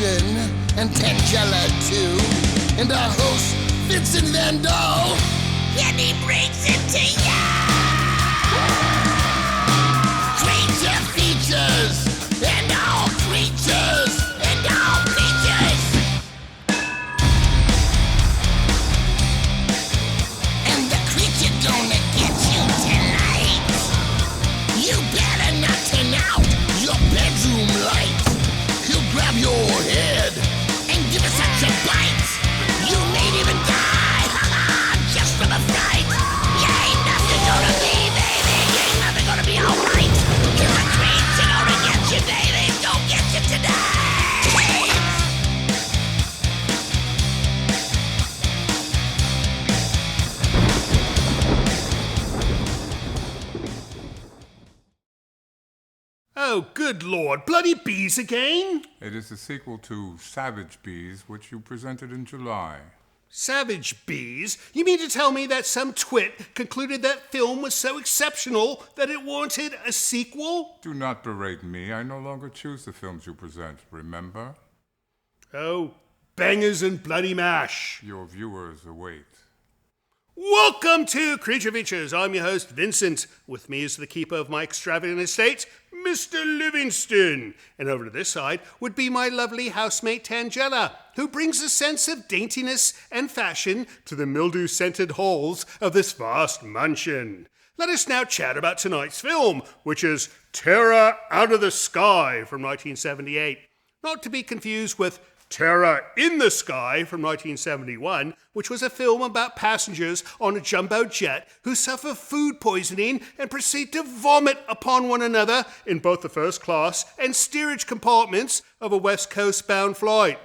Livingston and Tangela too, and our host Vincent Van Dahl, and he brings it to ya! Creature features and all creatures and all creatures, and the creature gonna get you tonight. You better not turn out your bedroom light. He'll grab your head and give it such a bite. You may even die, just from a fright. You ain't nothing gonna be, baby. You ain't nothing gonna be alright. Cause the creature gonna get you, baby. Gonna get you tonight. Oh, good Lord. Bloody bees again? It is the sequel to Savage Bees, which you presented in July. Savage bees? You mean to tell me that some twit concluded that film was so exceptional that it warranted a sequel? Do not berate me. I no longer choose the films you present, remember? Oh, bangers and bloody mash. Your viewers await. Welcome to Creature Features. I'm your host, Vincent. With me is the keeper of my extravagant estate, Mr. Livingston. And over to this side would be my lovely housemate, Tangela, who brings a sense of daintiness and fashion to the mildew-scented halls of this vast mansion. Let us now chat about tonight's film, which is Terror Out of the Sky from 1978. Not to be confused with Terror in the Sky from 1971, which was a film about passengers on a jumbo jet who suffer food poisoning and proceed to vomit upon one another in both the first class and steerage compartments of a West Coast bound flight.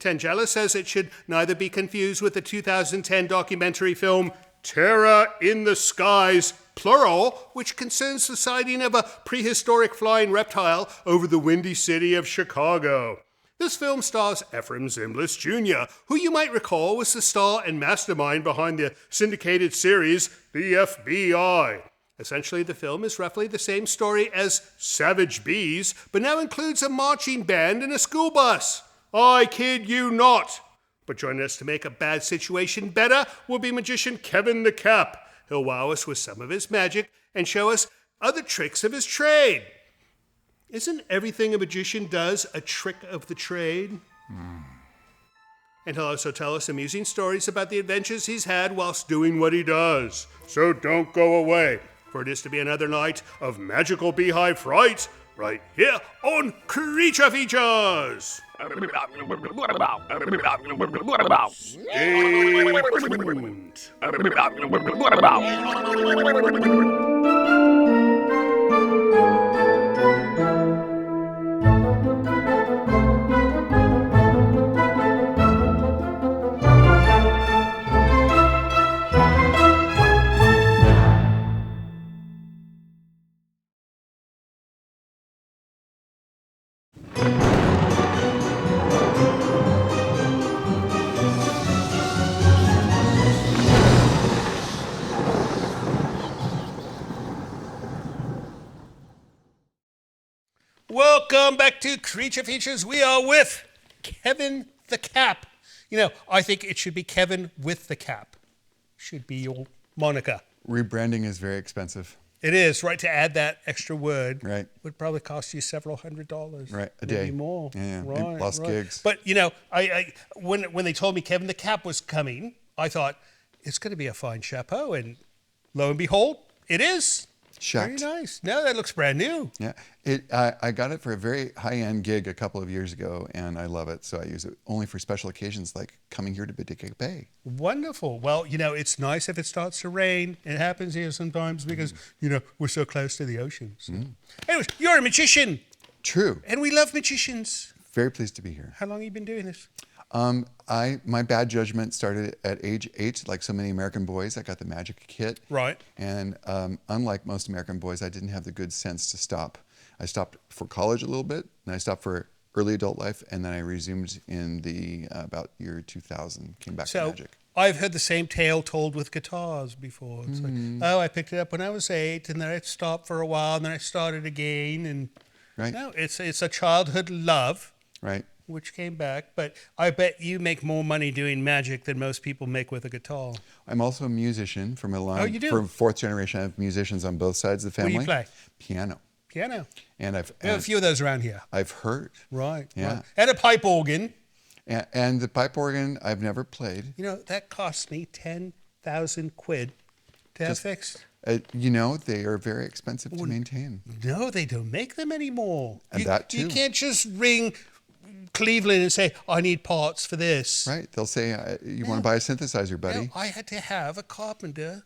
Tangela says it should neither be confused with the 2010 documentary film Terror in the Skies, plural, which concerns the sighting of a prehistoric flying reptile over the windy city of Chicago. This film stars Ephraim Zimbalist Jr., who you might recall was the star and mastermind behind the syndicated series The FBI. Essentially, the film is roughly the same story as Savage Bees, but now includes a marching band and a school bus. I kid you not. But joining us to make a bad situation better will be magician Kevin the Cap. He'll wow us with some of his magic and show us other tricks of his trade. Isn't everything a magician does a trick of the trade? And he'll also tell us amusing stories about the adventures he's had whilst doing what he does. So don't go away, for it is to be another night of magical beehive fright right here on Creature Features. Stay tuned. Welcome back to Creature Features. We are with Kevin the Cap. You know, I think it should be Kevin with the Cap. Should be your moniker. Rebranding is very expensive. It is, right? To add that extra word, right, would probably cost you several $100s, right, a maybe day, more. Yeah, right, lost right. gigs. But you know, I when they told me Kevin the Cap was coming, I thought it's going to be a fine chapeau, and lo and behold, it is. Shucked. Very nice. No, that looks brand new. Yeah, I got it for a very high-end gig a couple of years ago, and I love it. So I use it only for special occasions like coming here to Paducah Bay. Wonderful. Well, you know, it's nice if it starts to rain. It happens here sometimes because, you know, we're so close to the ocean. So. Anyways, you're a magician. True. And we love magicians. Very pleased to be here. How long have you been doing this? My bad judgment started at age 8, like so many American boys. I got the magic kit. Right. And unlike most American boys, I didn't have the good sense to stop. I stopped for college a little bit, and I stopped for early adult life, and then I resumed in the about year 2000, came back to magic. I've heard the same tale told with guitars before. It's like, oh, I picked it up when I was 8, and then I stopped for a while, and then I started again, and Right. No, it's a childhood love, Right. which came back. But I bet you make more money doing magic than most people make with a guitar. I'm also a musician from a line. Oh, you do? From fourth generation. I have musicians on both sides of the What family. do you play? Piano. Piano. And I've We have a few of those around here. I've heard. Right. Yeah. Right. And a pipe organ. And the pipe organ I've never played. You know, that cost me 10,000 quid to have fixed. You know, they are very expensive to maintain. No, they don't make them anymore. And that too. You can't just ring Cleveland and say, I need parts for this. Right. They'll say, you want to buy a synthesizer, buddy? No, I had to have a carpenter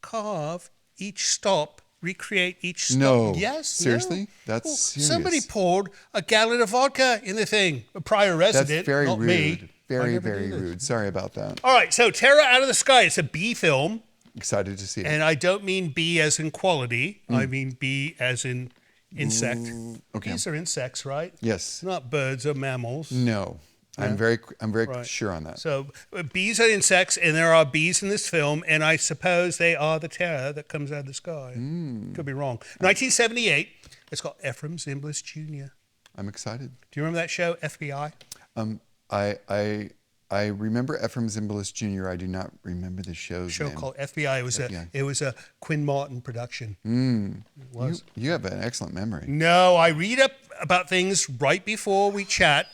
carve each stop, recreate each stop. No. Yes. Seriously? No. That's Well, serious. Somebody poured a gallon of vodka in the thing. A prior resident, That's very not rude. me. I Very, never very do this. rude. Sorry about that. All right, so Terror Out of the Sky. It's a B film. Excited to see it. And I don't mean B as in quality. I mean B as in insect. okay. These are insects, right? Yes. Not birds or mammals. No. I'm very Right. sure on that. So bees are insects, and there are bees in this film, and I suppose they are the terror that comes out of the sky. Could be wrong. 1978. It's called Ephraim Zimbalist Jr. I'm excited. Do you remember that show, FBI? I remember Ephraim Zimbalist Jr. I do not remember the show's Show name. called FBI. It was a Quinn Martin production. It was. You have an excellent memory. No, I read up about things right before we chat,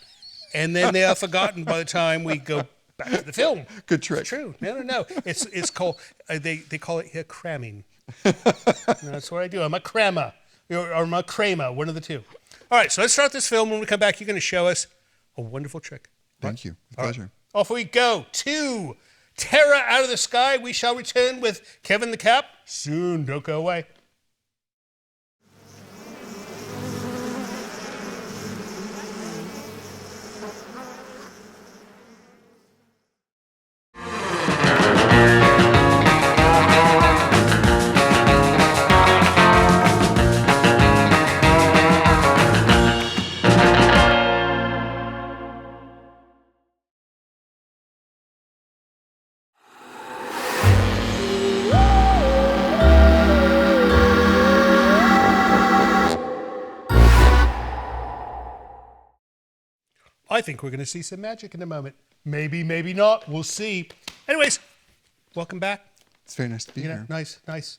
and then they are forgotten by the time we go back to the film. Good trick. It's true. No. It's called they call it here cramming. That's what I do. I'm a crammer, or I'm a kramer, one of the two. All right, so let's start this film. When we come back, you're going to show us a wonderful trick. Thank you. All right. Pleasure. Off we go to Terror Out of the Sky. We shall return with Kevin the Cap soon. Don't go away. I think we're going to see some magic in a moment. Maybe, maybe not. We'll see. Anyways, welcome back. It's very nice to be You know, here.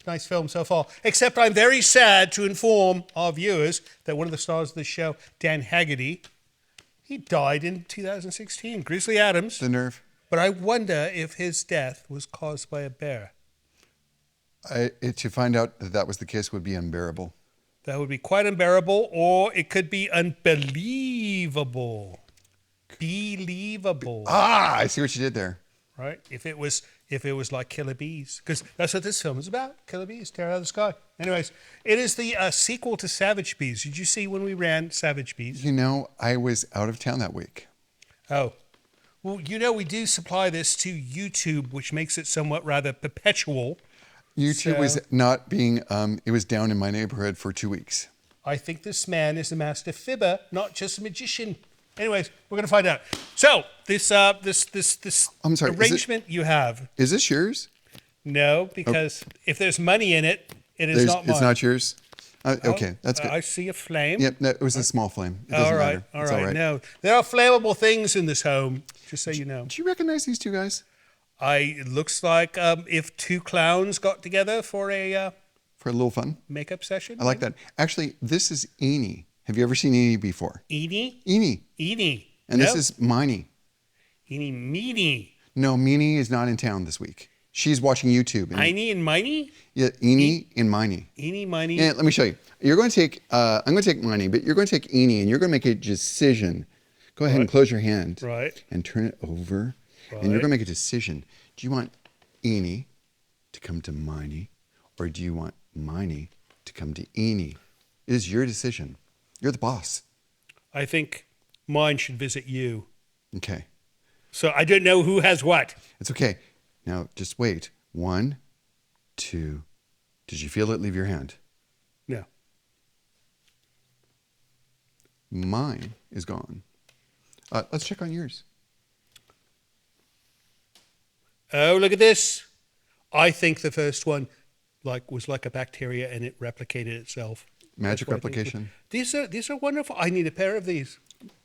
nice film so far. Except I'm very sad to inform our viewers that one of the stars of this show, Dan Haggerty, he died in 2016. Grizzly Adams. The nerve. But I wonder if his death was caused by a bear. To find out that that was the case would be unbearable. That would be quite unbearable, or it could be unbelievable. Believable. I see what you did there. Right? If it was like Killer Bees, because that's what this film is about. Killer Bees, Terror Out of the Sky. Anyways, it is the sequel to Savage Bees. Did you see when we ran Savage Bees? You know, I was out of town that week. Oh. Well, you know, we do supply this to YouTube, which makes it somewhat rather perpetual. YouTube was not being, it was down in my neighborhood for 2 weeks. I think this man is a master fibber, not just a magician. Anyways, we're going to find out. So, this I'm sorry, arrangement you have. Is this yours? No, because if there's money in it, it is not mine. It's not yours? Okay, that's good. I see a flame. Yep, no, it was a small flame. It doesn't matter. All It's right. No, there are flammable things in this home, just so you know. Do you recognize these two guys? It looks like if two clowns got together for a For a little fun? makeup session. I like that. Actually, this is Eenie. Have you ever seen Eenie before? Eenie? Eenie. Eenie. And this is Miney. Eenie Meenie. No, Meanie is not in town this week. She's watching YouTube. Heiny and Miney? Yeah, Eenie and Miney. Eenie, Miney. Yeah, let me show you. You're going to take, I'm going to take Miney, but you're going to take Eenie and you're going to make a decision. Go ahead and close your hand. Right. And turn it over. And you're going to make a decision. Do you want Eenie to come to Miney, or do you want Miney to come to Eenie? It is your decision. You're the boss. I think mine should visit you. Okay. So I don't know who has what. It's okay. Now, just wait. 1, 2. Did you feel it leave your hand? No. Mine is gone. Let's check on yours. Oh, look at this. I think the first one was like a bacteria and it replicated itself. Magic That's what I think. replication. These are wonderful. I need a pair of these.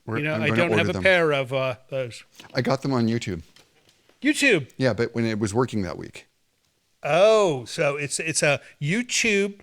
I'm I gonna don't have order a them. pair of those. I got them on YouTube. YouTube. Yeah, but when it was working that week. Oh, so it's a YouTube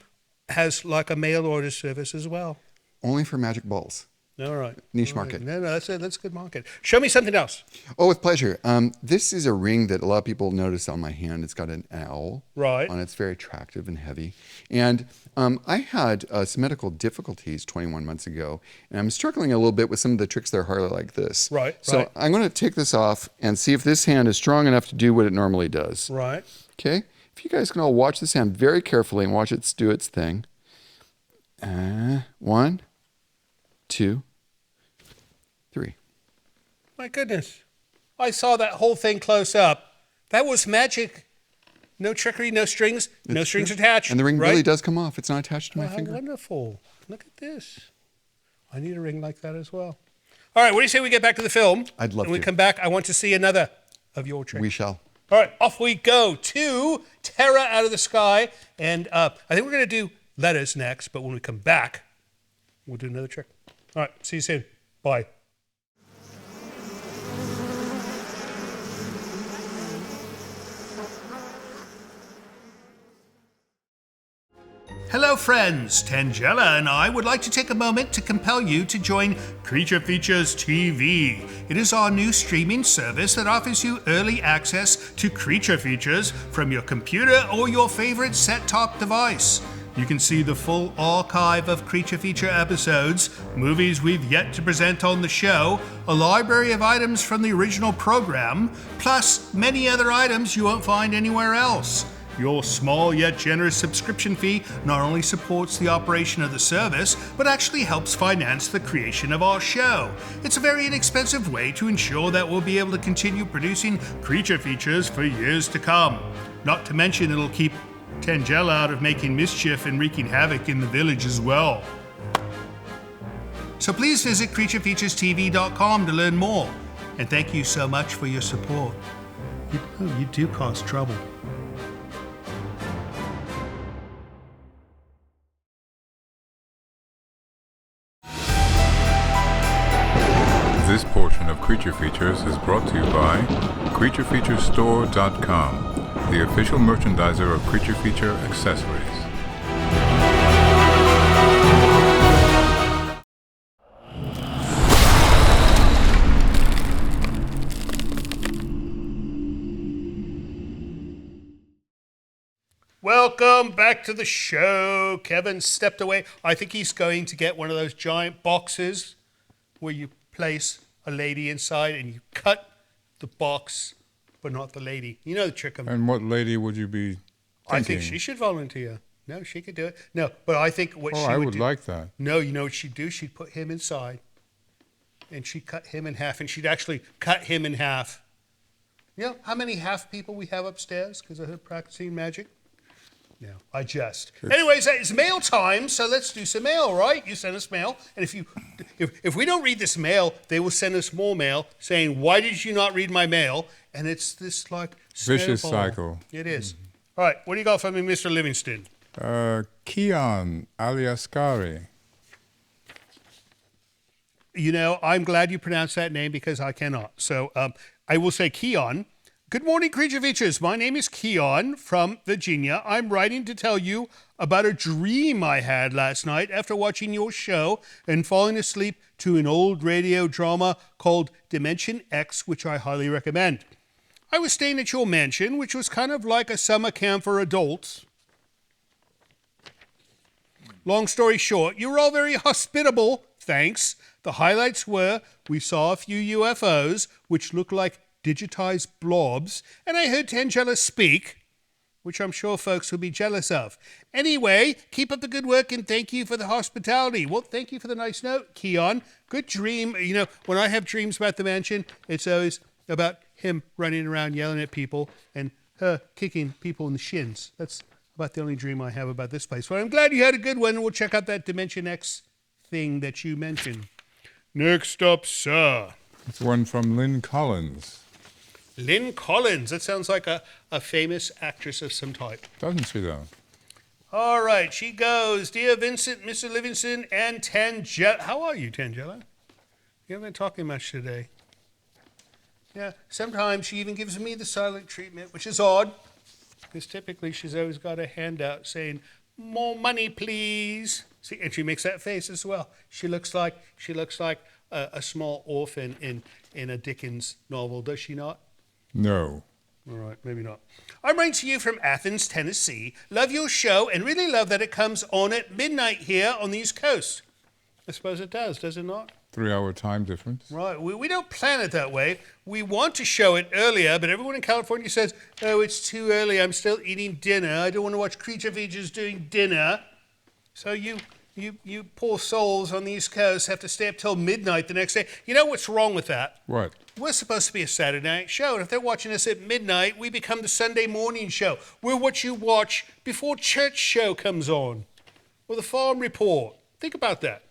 has like a mail order service as well. Only for magic balls. All right. Niche All right. market. No, that's a good market. Show me something else. Oh, with pleasure. This is a ring that a lot of people notice on my hand. It's got an owl Right. on it. It's very attractive and heavy. And I had some medical difficulties 21 months ago, and I'm struggling a little bit with some of the tricks that are harder like this. Right, So right. I'm going to take this off and see if this hand is strong enough to do what it normally does. Right. Okay? If you guys can all watch this hand very carefully and watch it do its thing. 1, 2, 3. My goodness. I saw that whole thing close up. That was magic. No trickery, no strings, no strings attached. And the ring right? really does come off. It's not attached to my Oh, how finger. wonderful. Look at this. I need a ring like that as well. All right, what do you say we get back to the film? I'd love When we to. come back, I want to see another of your tricks. We shall. All right, off we go to Terra Out of the Sky. And I think we're going to do letters next, but when we come back, we'll do another trick. All right, see you soon. Bye. Hello friends, Tangela and I would like to take a moment to compel you to join Creature Features TV. It is our new streaming service that offers you early access to Creature Features from your computer or your favorite set-top device. You can see the full archive of Creature Feature episodes, movies we've yet to present on the show, a library of items from the original program, plus many other items you won't find anywhere else. Your small yet generous subscription fee not only supports the operation of the service, but actually helps finance the creation of our show. It's a very inexpensive way to ensure that we'll be able to continue producing Creature Features for years to come. Not to mention it'll keep Tangela out of making mischief and wreaking havoc in the village as well. So please visit creaturefeaturestv.com to learn more. And thank you so much for your support. You do cause trouble. This portion of Creature Features is brought to you by CreatureFeatureStore.com, the official merchandiser of Creature Feature accessories. Welcome back to the show. Kevin stepped away. I think he's going to get one of those giant boxes where you place a lady inside and you cut the box, but not the lady. You know the trick of And what lady would you be thinking? I think she should volunteer. No, she could do it. No, but I think what she I would would do. like that. No, you know what she'd do? She'd put him inside and she'd cut him in half and she'd actually cut him in half. You know how many half people we have upstairs because of her practicing magic? No, I jest. Anyways, it's mail time, so let's do some mail, right? You send us mail, and if we don't read this mail, they will send us more mail saying, "Why did you not read my mail?" And it's this like Vicious snowball. cycle. It is. All right, what do you got for me, Mr. Livingston? Keon Aliascari. You know, I'm glad you pronounced that name because I cannot. So I will say Keon. Good morning, Creature Features. My name is Keon from Virginia. I'm writing to tell you about a dream I had last night after watching your show and falling asleep to an old radio drama called Dimension X, which I highly recommend. I was staying at your mansion, which was kind of like a summer camp for adults. Long story short, you were all very hospitable, thanks. The highlights were we saw a few UFOs, which looked like digitized blobs, and I heard Tangela speak, which I'm sure folks will be jealous of. Anyway, keep up the good work and thank you for the hospitality. Well, thank you for the nice note, Keon. Good dream. You know, when I have dreams about the mansion, it's always about him running around yelling at people and her kicking people in the shins. That's about the only dream I have about this place. Well, I'm glad you had a good one, and we'll check out that Dimension X thing that you mentioned. Next up, sir. It's one from Lynn Collins. Lynn Collins. That sounds like a famous actress of some type. Doesn't she, though? All right, she goes. Dear Vincent, Mr. Livingston, and Tangela. How are you, Tangela? You haven't been talking much today. Yeah, sometimes she even gives me the silent treatment, which is odd, because typically she's always got a handout saying, more money, please. See, and she makes that face as well. She looks like a small orphan in a Dickens novel, does she not? No. All right, maybe not. I'm writing to you from Athens, Tennessee. Love your show and really love that it comes on at midnight here on the East Coast. I suppose it does it not? 3-hour time difference. Right, we don't plan it that way. We want to show it earlier, but everyone in California says, oh, it's too early, I'm still eating dinner. I don't want to watch Creature Features doing dinner. So you poor souls on the East Coast have to stay up till midnight the next day. You know what's wrong with that? What? We're supposed to be a Saturday night show, and if they're watching us at midnight, we become the Sunday morning show. We're what you watch before church show comes on, or the farm report. Think about that.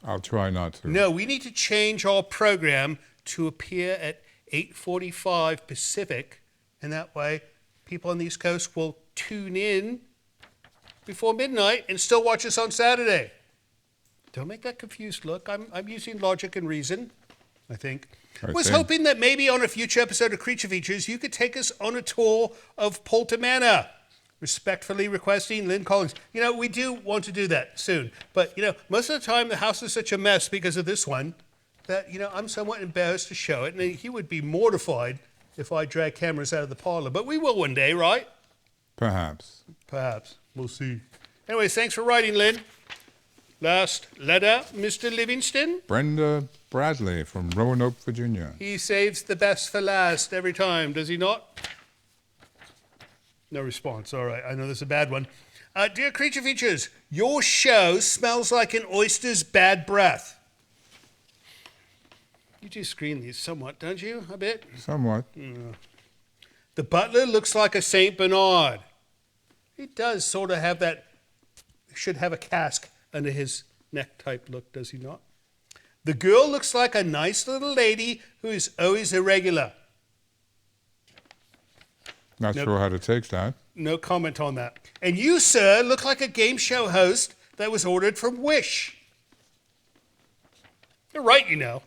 I'll try not to. No, we need to change our program to appear at 8:45 Pacific, and that way people on the East Coast will tune in before midnight and still watch us on Saturday. Don't make that confused look. I'm using logic and reason, I think. I was hoping that maybe on a future episode of Creature Features, you could take us on a tour of Polter Manor. Respectfully requesting, Lynn Collins. You know, we do want to do that soon. But, you know, most of the time the house is such a mess because of this one that, you know, I'm somewhat embarrassed to show it. And he would be mortified if I drag cameras out of the parlor. But we will one day, right? Perhaps. Perhaps. We'll see. Anyways, thanks for writing, Lynn. Last letter, Mr. Livingston. Brenda Bradley from Roanoke, Virginia. He saves the best for last every time, does he not? No response. All right. I know this is a bad one. Dear Creature Features, your show smells like an oyster's bad breath. You do screen these somewhat, don't you? A bit? Somewhat. The butler looks like a St. Bernard. He does sort of have that, should have a cask under his neck type look, does he not? The girl looks like a nice little lady who is always irregular. Not sure how to take that. No comment on that. And you, sir, look like a game show host that was ordered from Wish. You're right, you know.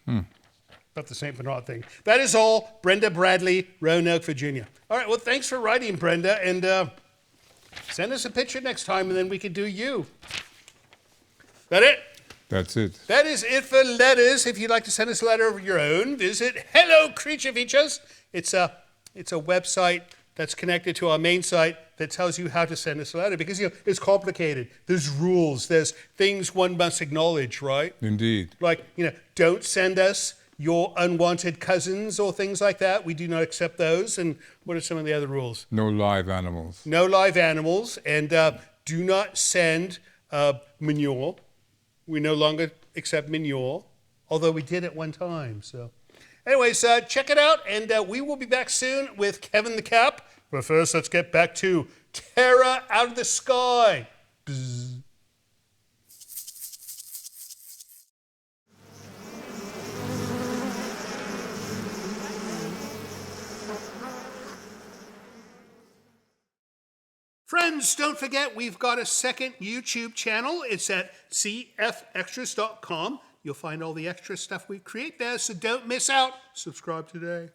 About the St. Bernard thing. That is all. Brenda Bradley, Roanoke, Virginia. All right, well, thanks for writing, Brenda. And send us a picture next time, and then we can do you. That it? That's it. That is it for letters. If you'd like to send us a letter of your own, visit Hello Creature Features. It's a website that's connected to our main site that tells you how to send us a letter because, you know, it's complicated. There's rules. There's things one must acknowledge, right? Indeed. Like, you know, don't send us your unwanted cousins or things like that. We do not accept those. And what are some of the other rules? No live animals. No live animals. And do not send manure. We no longer accept manure, although we did at one time, so... Anyways, check it out, and we will be back soon with Kevin the Cap. But first, let's get back to Terror Out of the Sky. Bzz. Friends, don't forget we've got a second YouTube channel. It's at cfextras.com. You'll find all the extra stuff we create there, so don't miss out. Subscribe today.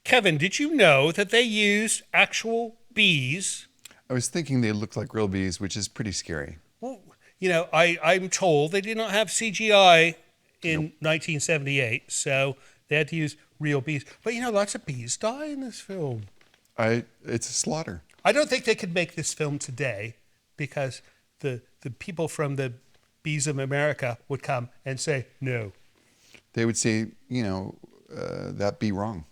Kevin, did you know that they used actual bees? I was thinking they looked like real bees, which is pretty scary. Well, you know, I'm told they did not have CGI in 1978, so they had to use real bees. But, you know, lots of bees die in this film. It's a slaughter. I don't think they could make this film today because the people from the Bees of America would come and say, no. They would say, you know, that'd be wrong.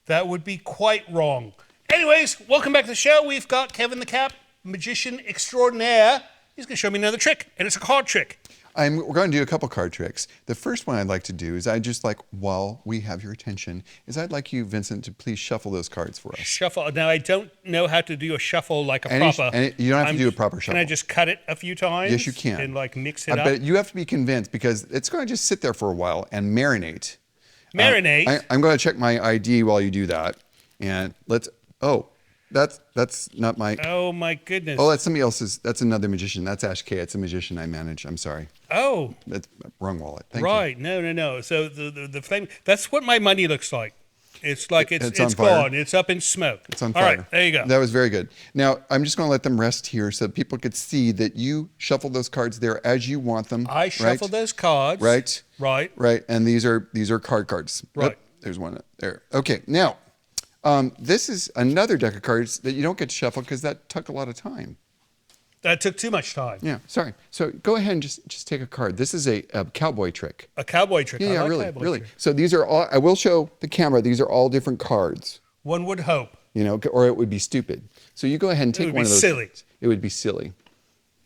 That would be quite wrong. Anyways, welcome back to the show. We've got Kevin the Cap, magician extraordinaire. He's going to show me another trick, and it's a card trick. We're going to do a couple card tricks. The first one I'd like to do is while we have your attention, I'd like you, Vincent, to please shuffle those cards for us. Shuffle. Now, I don't know how to do a shuffle like a proper. You don't have to do a proper shuffle. Can I just cut it a few times? Yes, you can. And like mix it up? But you have to be convinced because it's going to just sit there for a while and marinate. Marinate? I'm going to check my ID while you do that. And that's not my... Oh, my goodness. Oh, that's somebody else's. That's another magician. That's Ash K. It's a magician I manage. I'm sorry. Oh. That's wrong wallet. Thank you. Right. No. So the flame, that's what my money looks like. It's like it's on fire. gone. It's up in smoke. It's on fire. All right, there you go. That was very good. Now, I'm just going to let them rest here so people could see that you shuffle those cards there as you want them. I shuffle those cards. Right. Right. Right. And these are cards. Right. Yep, there's one there. Okay. Now, this is another deck of cards that you don't get to shuffle because that took a lot of time. That took too much time. Yeah, sorry. So go ahead and just take a card. This is a cowboy trick. A cowboy trick. Yeah, I like really, cowboy really. trick. So these are all, I will show the camera, these are all different cards, One would hope. or it would be stupid. So you go ahead and take one of those. It would be silly. It would be silly.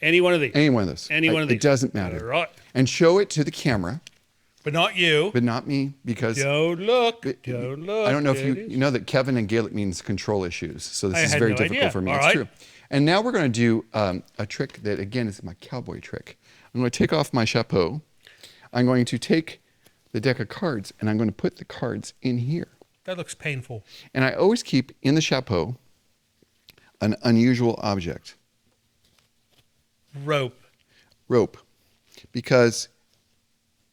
Any one of these. Any one of those. Any one of these. It doesn't matter. Right. And show it to the camera, But not you. but not me, because Don't look. Don't look. I don't know if There it is. you know that Kevin in Gaelic means control issues. So this I is had very no difficult idea. for me. All It's right. true. And now we're going to do a trick that, again, is my cowboy trick. I'm going to take off my chapeau. I'm going to take the deck of cards, and I'm going to put the cards in here. That looks painful. And I always keep in the chapeau an unusual object. Rope. Rope. Because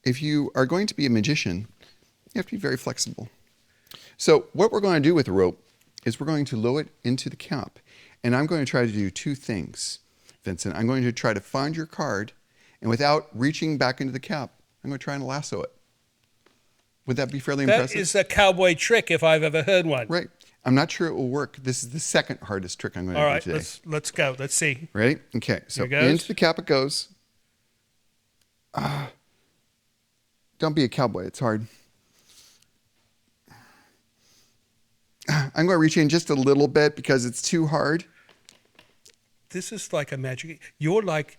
if you are going to be a magician, you have to be very flexible. So what we're going to do with the rope is we're going to lower it into the cap. And I'm going to try to do two things, Vincent. I'm going to try to find your card, and without reaching back into the cap, I'm going to try and lasso it. Would that be fairly impressive? That is a cowboy trick if I've ever heard one. Right. I'm not sure it will work. This is the second hardest trick I'm going to All do right, today. let's go. Let's see. Ready? Okay. So Here goes. into the cap it goes. Don't be a cowboy. It's hard. I'm going to reach in just a little bit because it's too hard. This is like a magic. You're like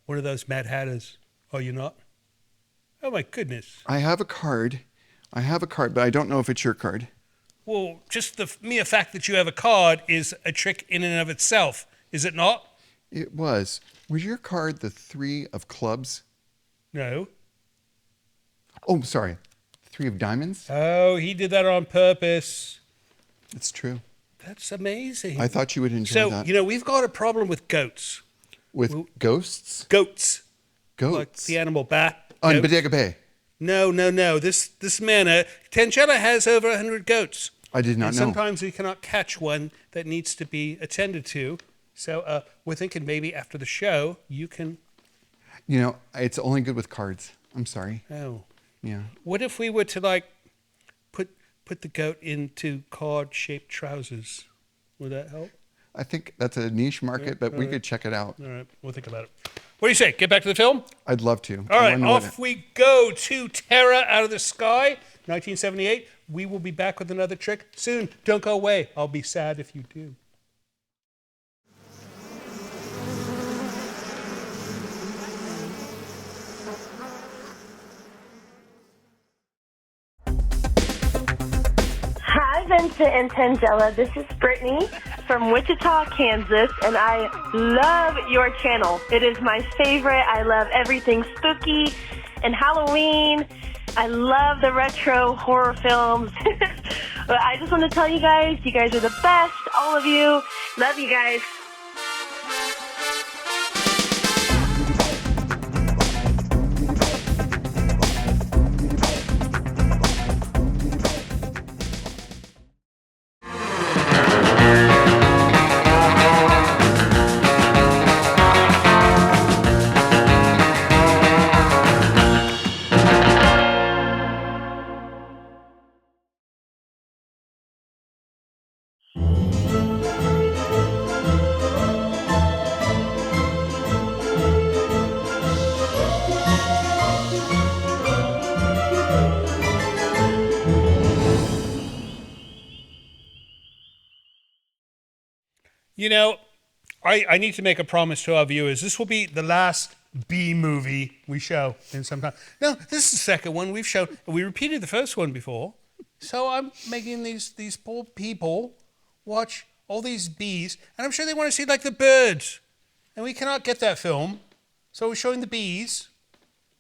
one of those Mad Hatters. Oh, you're not? Oh my goodness. I have a card, but I don't know if it's your card. Well, just the mere fact that you have a card is a trick in and of itself, is it not? It was. Was your card the 3 of clubs? No. Oh, sorry. 3 of diamonds? Oh, he did that on purpose. It's true. That's amazing. I thought you would enjoy that. So, we've got a problem with goats. With ghosts? Goats. Goats? Like the animal bat. On goat. Bodega Bay. No. This man, Tangella has over 100 goats. I did not and know. Sometimes we cannot catch one that needs to be attended to. So we're thinking maybe after the show you can... It's only good with cards. I'm sorry. Oh. Yeah. What if we were to put the goat into card-shaped trousers? Would that help? I think that's a niche market, but we could check it out. All right, we'll think about it. What do you say? Get back to the film? I'd love to. All right, off we go to Terror Out of the Sky, 1978. We will be back with another trick soon. Don't go away. I'll be sad if you do. Hi, Vincent and Tangella. This is Brittany from Wichita, Kansas, and I love your channel. It is my favorite. I love everything spooky and Halloween. I love the retro horror films. But I just want to tell you guys are the best, all of you. Love you guys. I need to make a promise to our viewers. This will be the last B movie we show in some time. No, this is the second one we've shown. We repeated the first one before. So I'm making these poor people watch all these bees, and I'm sure they want to see like the birds. And we cannot get that film. So we're showing the bees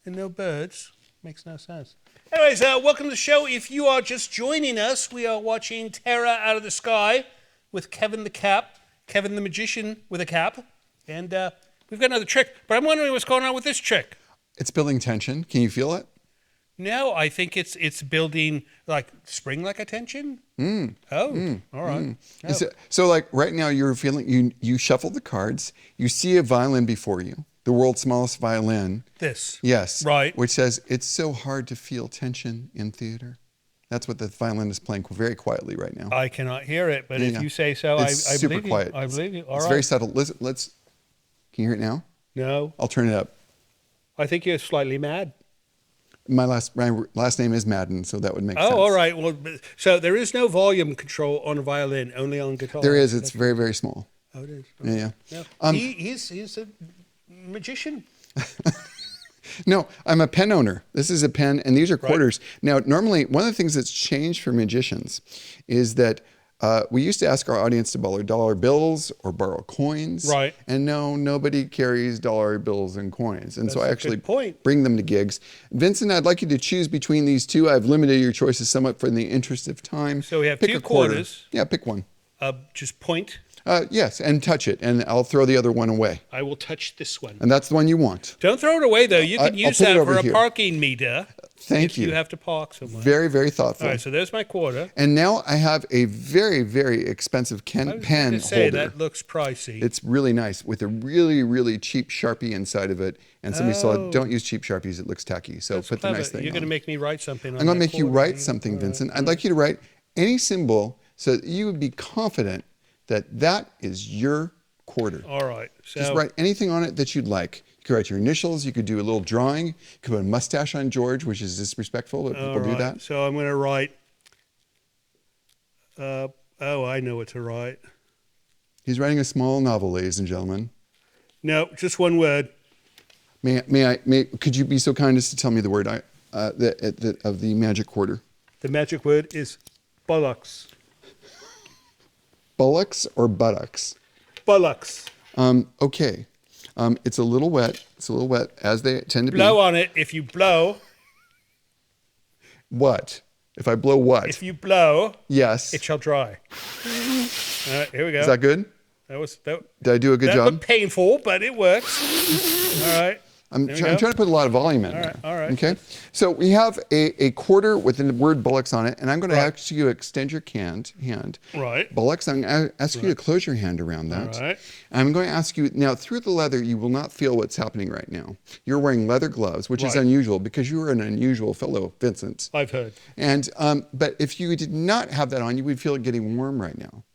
and no birds. Makes no sense. Anyways, welcome to the show. If you are just joining us, we are watching Terror Out of the Sky with Kevin the Magician with a cap. And we've got another trick, but I'm wondering what's going on with this trick. It's building tension. Can you feel it? No, I think it's building like spring-like a tension. All right. Oh. So like right now you're feeling, you shuffle the cards, you see a violin before you, the world's smallest violin. This. Yes. Right. Which says, it's so hard to feel tension in theater. That's what the violin is playing very quietly right now. I cannot hear it, but Yeah, if yeah. you say so, It's I super believe you. quiet. I believe you. All It's right. very subtle. Listen, can you hear it now? No, I'll turn it up. I think you're slightly mad. My last name is Madden, so that would make sense. Oh, all right. Well, so there is no volume control on a violin, only on guitar. There is. It's very, very small. Oh, it is. Yeah, yeah. No. He's a magician. No, I'm a pen owner. This is a pen, and these are quarters. Now, normally, one of the things that's changed for magicians is that we used to ask our audience to borrow dollar bills or borrow coins. Right. And no, nobody carries dollar bills and coins. And so I a actually good point. bring them to gigs. Vincent, I'd like you to choose between these two. I've limited your choices somewhat for the interest of time. So we have pick two a quarter. quarters. Yeah, pick one. Just point. Yes, and touch it, and I'll throw the other one away. I will touch this one. And that's the one you want. Don't throw it away, though. You can I'll use put it that over for a here. parking meter. Thank if you. you have to park somewhere. Very, very thoughtful. All right, so there's my quarter. And now I have a very, very expensive I was pen going to say, holder. that looks pricey. It's really nice with a really, really cheap Sharpie inside of it. And somebody said, don't use cheap Sharpies, it looks tacky. So That's put the clever. nice thing You're going to on. make me write something on I'm going to that make you quarter. write something, Vincent. I'd like you to write any symbol so that you would be confident that that is your quarter. All right. So Just write anything on it that you'd like. You could write your initials. You could do a little drawing. You could put a mustache on George, which is disrespectful, but people do that. So I'm going to write. I know what to write. He's writing a small novel, ladies and gentlemen. No, just one word. Could you be so kind as to tell me the word of the magic quarter? The magic word is bullocks. Bullocks or buttocks? Bullocks. Okay. It's a little wet. It's a little wet, as they tend to be. Blow on it. If you blow. What? If I blow what? If you blow. Yes. It shall dry. All right, here we go. Is that good? That Did I do a good that job? looked painful, but it works. All right. I'm There we trying go. to put a lot of volume in there. all right. Okay. So we have a quarter with the word bullocks on it, and I'm going to Right. ask you to extend your hand. Right. Bullocks, I'm going to ask you to close your hand around that. All right. I'm going to ask you, now through the leather, you will not feel what's happening right now. You're wearing leather gloves, which is Right. unusual because you are an unusual fellow, Vincent. I've heard. And but if you did not have that on, you would feel it getting warm right now.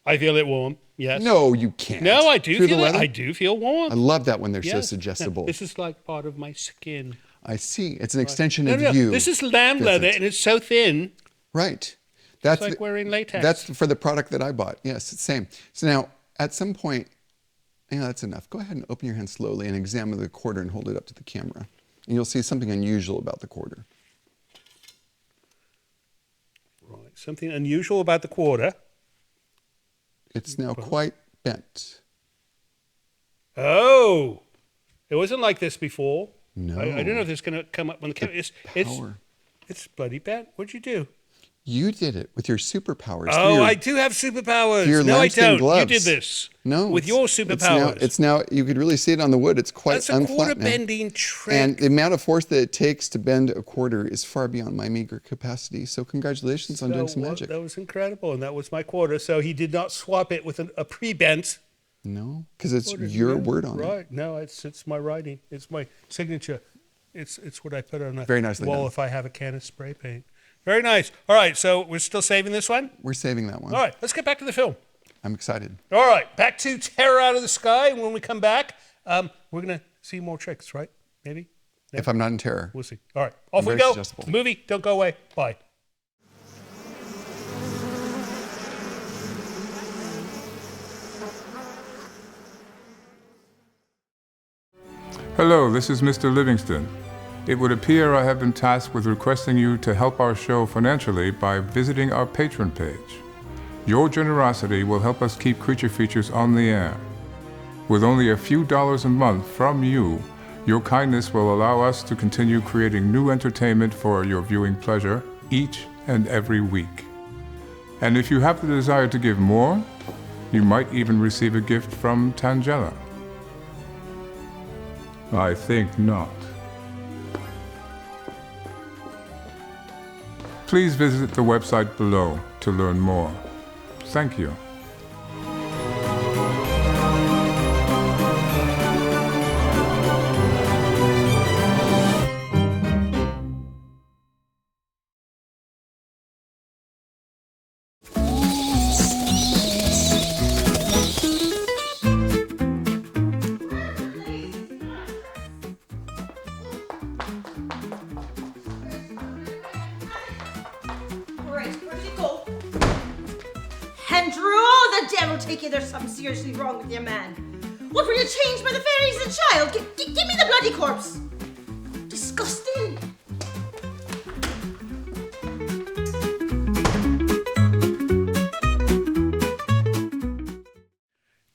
I feel it warm. Yes. No, you can't. No, I do Through the feel it. leather? I do feel warm. I love that when they're so Yes. suggestible. This is like part of my skin. I see. It's an extension No, of no, you. this is lamb leather, Vincent. and it's so thin. Right. That's It's like wearing latex. That's for the product that I bought. Yes, it's the same. So now, at some point, that's enough. Go ahead and open your hand slowly and examine the quarter and hold it up to the camera. And you'll see something unusual about the quarter. Right. Something unusual about the quarter. It's now quite bent. Oh, it wasn't like this before. No. I don't know if this is going to come up on the camera. Power. It's bloody bent. What'd you do? You did it with your superpowers. Oh, I do have superpowers. your No, I lambskin don't. gloves. You did this. No. With your superpowers. It's now, you could really see it on the wood. It's quite That's a unflat quarter now. bending trick. And the amount of force that it takes to bend a quarter is far beyond my meager capacity. So congratulations on doing some magic. That was incredible, and that was my quarter. So he did not swap it with a pre-bent. No, because it's quarter. your Yeah, word on it. Right. No, it's my writing. It's my signature. It's what I put on the Very nicely wall done. if I have a can of spray paint. Very nice. All right, so we're still saving this one? We're saving that one. All right, let's get back to the film. I'm excited. All right, back to Terror Out of the Sky. And when we come back, we're going to see more tricks, right? Maybe? If I'm not in terror. We'll see. All right, off we very go. suggestible. Movie, don't go away. Bye. Hello, this is Mr. Livingston. It would appear I have been tasked with requesting you to help our show financially by visiting our Patreon page. Your generosity will help us keep Creature Features on the air. With only a few dollars a month from you, your kindness will allow us to continue creating new entertainment for your viewing pleasure each and every week. And if you have the desire to give more, you might even receive a gift from Tangela. I think not. Please visit the website below to learn more. Thank you. Right, where did it go? Andrew, the devil take you, there's something seriously wrong with your man. What were you changed by the fairies as a child? Give me the bloody corpse. Disgusting.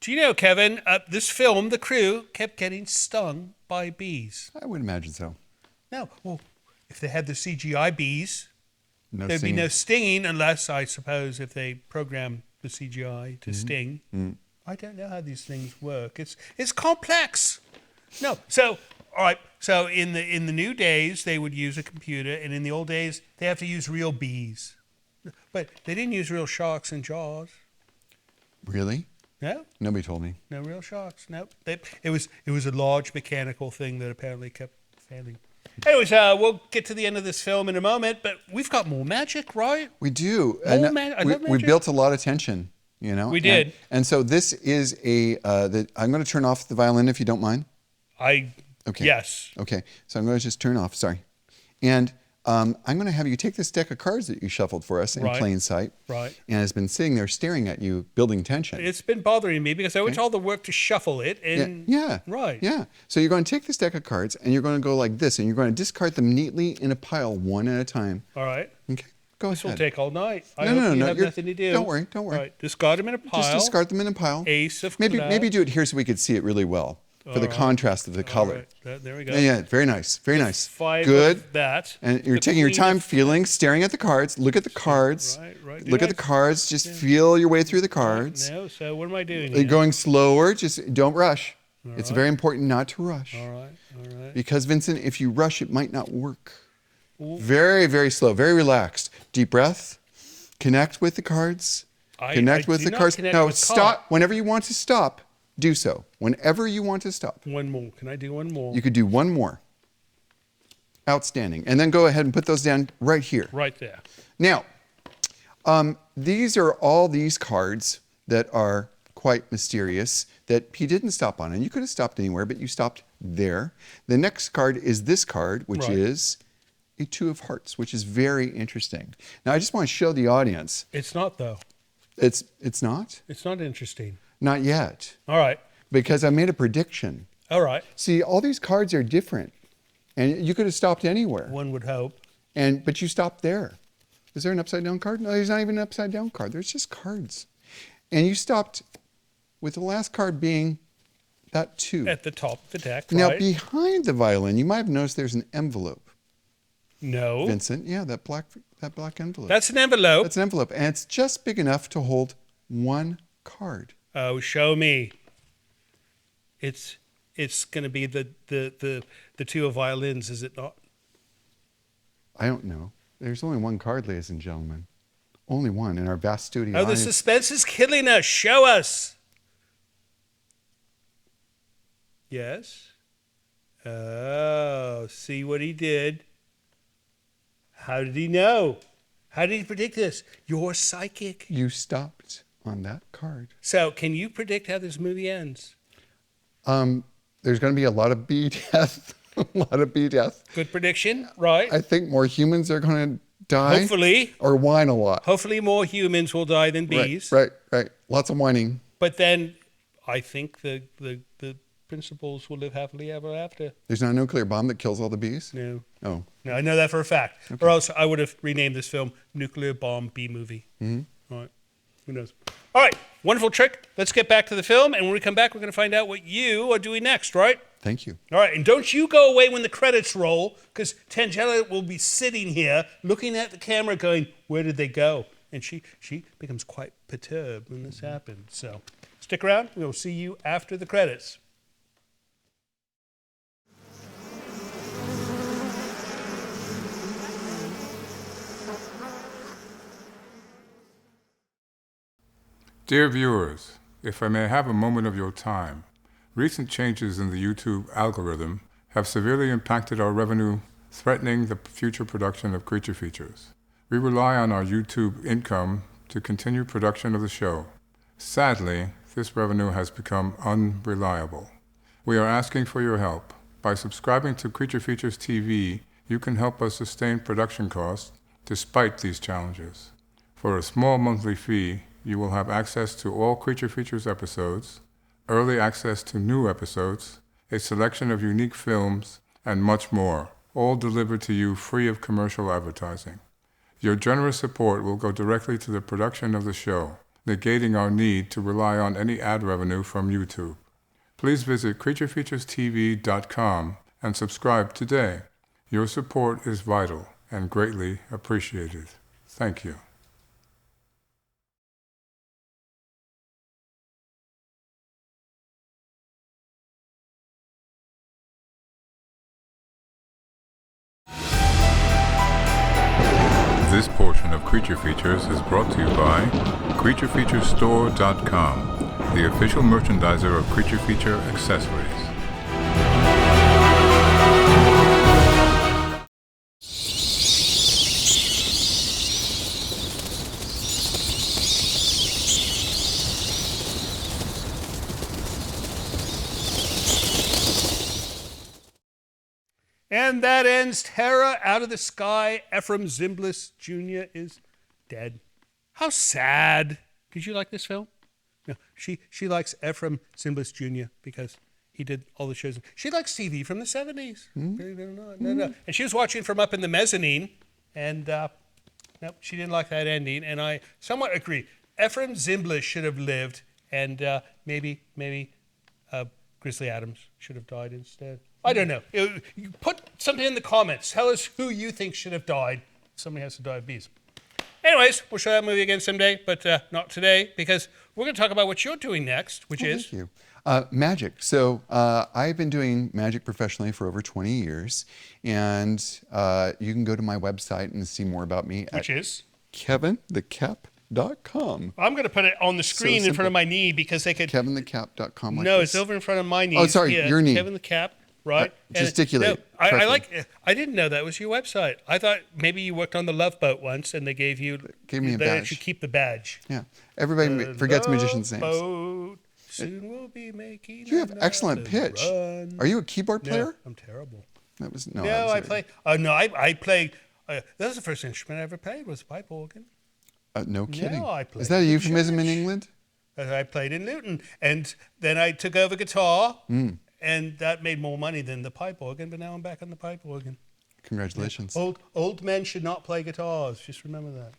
Do you know, Kevin, this film, the crew, kept getting stung by bees. I would imagine so. No, well, if they had the CGI bees, No there'd singing. be no stinging unless, I suppose, if they program the CGI to sting. I don't know how these things work. It's complex. No, so all right. So in the new days, they would use a computer, and in the old days, they have to use real bees. But they didn't use real sharks in Jaws. Really? No, Nobody told me. no real sharks. No, it was a large mechanical thing that apparently kept failing. Anyways, we'll get to the end of this film in a moment, but we've got more magic, right? We do. I love we magic. built a lot of tension, you know. We did. And so this is I'm going to turn off the violin if you don't mind. Okay. Yes. Okay. So I'm going to just turn off. Sorry. And I'm going to have you take this deck of cards that you shuffled for us in Right. plain sight. Right. And has been sitting there staring at you, building tension. It's been bothering me because I went to all the work to shuffle it, and Yeah. right. Yeah. So you're going to take this deck of cards and you're going to go like this, and you're going to discard them neatly in a pile, one at a time. All right. Okay. Go This will ahead. take all night. I No, hope no, you no, have you're- nothing to do. don't worry, don't worry. All right. Discard them in a pile. Just discard them in a pile. Ace of maybe clubs. do it here so we could see it really well for the right. contrast of the All color. right. There we go. Yeah, very nice, very nice. Five Good. of that. And you're The taking your queen time, of- feeling, staring at the cards. Look at the cards. Right. Look at the cards. Just feel your way through the cards. No, so what am I doing You're here? going slower. Just don't rush. It's very important not to rush. All right. Because, Vincent, if you rush, it might not work. Very, very slow, very relaxed. Deep breath. Connect with the cards. Connect I with do the not cards. connect Now, with stop. cards. Whenever you want to stop, do so. Whenever you want to stop. One more. Can I do one more? You could do one more. Outstanding. And then go ahead and put those down right here. Right there. Now, these are all these cards that are quite mysterious that he didn't stop on. And you could have stopped anywhere, but you stopped there. The next card is this card, which Right. is a Two of Hearts, which is very interesting. Now, I just want to show the audience. It's not though. It's not? It's not interesting. Not yet. All right. Because I made a prediction. All right. See, all these cards are different. And you could have stopped anywhere. One would hope. But you stopped there. Is there an upside down card? No, there's not even an upside down card. There's just cards. And you stopped with the last card being that 2. At the top of the deck, Now, right? behind the violin, you might have noticed there's an envelope. No. Vincent, yeah, that black envelope. That's an envelope. That's an envelope. And it's just big enough to hold one card. Oh, show me. It's going to be the two of violins, is it not? I don't know. There's only one card, ladies and gentlemen. Only one in our vast studio. Oh, the audience. suspense is killing us. Show us. Yes. Oh, see what he did. How did he know? How did he predict this? You're psychic. You stopped on that card. So, can you predict how this movie ends? There's going to be a lot of bee death. A lot of bee death. Good prediction, right? I think more humans are going to die. Hopefully. Or whine a lot. Hopefully more humans will die than bees. Right. Lots of whining. But then I think the principles will live happily ever after. There's not a nuclear bomb that kills all the bees? No. Oh. No, I know that for a fact. Okay. Or else I would have renamed this film Nuclear Bomb Bee Movie. All right. Who knows? All right. Wonderful trick. Let's get back to the film. And when we come back, we're going to find out what you are doing next, right? Thank you. All right. And don't you go away when the credits roll, because Tangela will be sitting here looking at the camera going, where did they go? And she becomes quite perturbed when this happens. So stick around. We'll see you after the credits. Dear viewers, if I may have a moment of your time, recent changes in the YouTube algorithm have severely impacted our revenue, threatening the future production of creature features. We rely on our YouTube income to continue production of the show. Sadly, this revenue has become unreliable. We are asking for your help. By subscribing to Creature Features TV, you can help us sustain production costs despite these challenges. For a small monthly fee, you will have access to all Creature Features episodes, early access to new episodes, a selection of unique films, and much more, all delivered to you free of commercial advertising. Your generous support will go directly to the production of the show, negating our need to rely on any ad revenue from YouTube. Please visit creaturefeaturestv.com and subscribe today. Your support is vital and greatly appreciated. Thank you. This portion of Creature Features is brought to you by CreatureFeatureStore.com, the official merchandiser of Creature Feature accessories. And that ends Terror Out of the Sky. Ephraim Zimbalist Jr. is dead. How sad. Did you like this film? No, she likes Ephraim Zimbalist Jr. because he did all the shows. She likes TV from the 70s. No. And she was watching from up in the mezzanine, and no, she didn't like that ending. And I somewhat agree. Ephraim Zimbalist should have lived, and maybe Grizzly Adams should have died instead. I don't know. You put something in the comments. Tell us who you think should have died. Somebody has to die of bees. Anyways, we'll show that movie again someday, but not today, because we're going to talk about what you're doing next, which is... Thank you. Magic. So I've been doing magic professionally for over 20 years, and you can go to my website and see more about me. Which is? KevinTheCap.com. I'm going to put it on the screen in front of my knee because they could... KevinTheCap.com. No, it's over in front of my knee. Oh, sorry, your knee. Kevin the Cap. Right? Gesticulate. No, I didn't know that was your website. I thought maybe you worked on the Love Boat once and they gave me a badge. That you keep the badge. Yeah. Everybody forgets magicians' names. Boat, soon we'll be making you have excellent pitch. Run. Are you a keyboard player? No, I'm terrible. That was I play. I played. That was the first instrument I ever played was a pipe organ. No kidding. No, I played. Is that a euphemism in England? I played in Luton, and then I took over guitar. And that made more money than the pipe organ, but now I'm back on the pipe organ. Congratulations. Old men should not play guitars. Just remember that.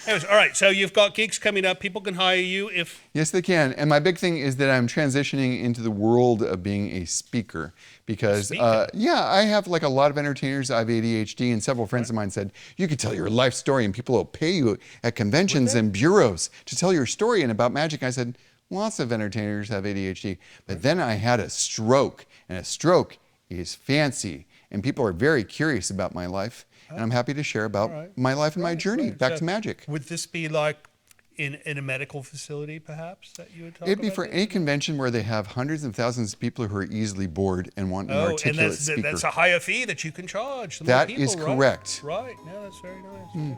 Anyways, all right, so you've got gigs coming up. People can hire you if... Yes, they can. And my big thing is that I'm transitioning into the world of being a speaker. Because, I have like a lot of entertainers. I have ADHD, and several friends of mine said, you could tell your life story and people will pay you at conventions and bureaus to tell your story. And about magic, I said, lots of entertainers have ADHD. But then I had a stroke, and a stroke is fancy. And people are very curious about my life. And I'm happy to share about my life and my journey back to magic. Would this be like in a medical facility, perhaps, that you would talk about? It'd be for any convention where they have hundreds of thousands of people who are easily bored and want an articulate speaker. That's a higher fee that you can charge. That is correct. Right. No, that's very nice.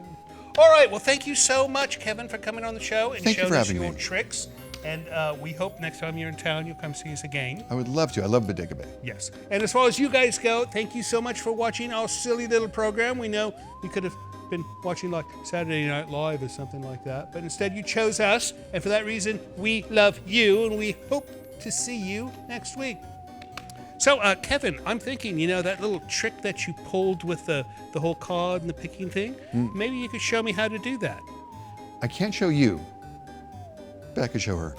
All right. Well, thank you so much, Kevin, for coming on the show and showing us your tricks. And we hope next time you're in town, you'll come see us again. I would love to. I love Bodega Bay. Yes. And as far as you guys go, thank you so much for watching our silly little program. We know you could have been watching like Saturday Night Live or something like that, but instead you chose us. And for that reason, we love you, and we hope to see you next week. So, Kevin, I'm thinking, that little trick that you pulled with the whole card and the picking thing, maybe you could show me how to do that. I can't show you, but I could show her.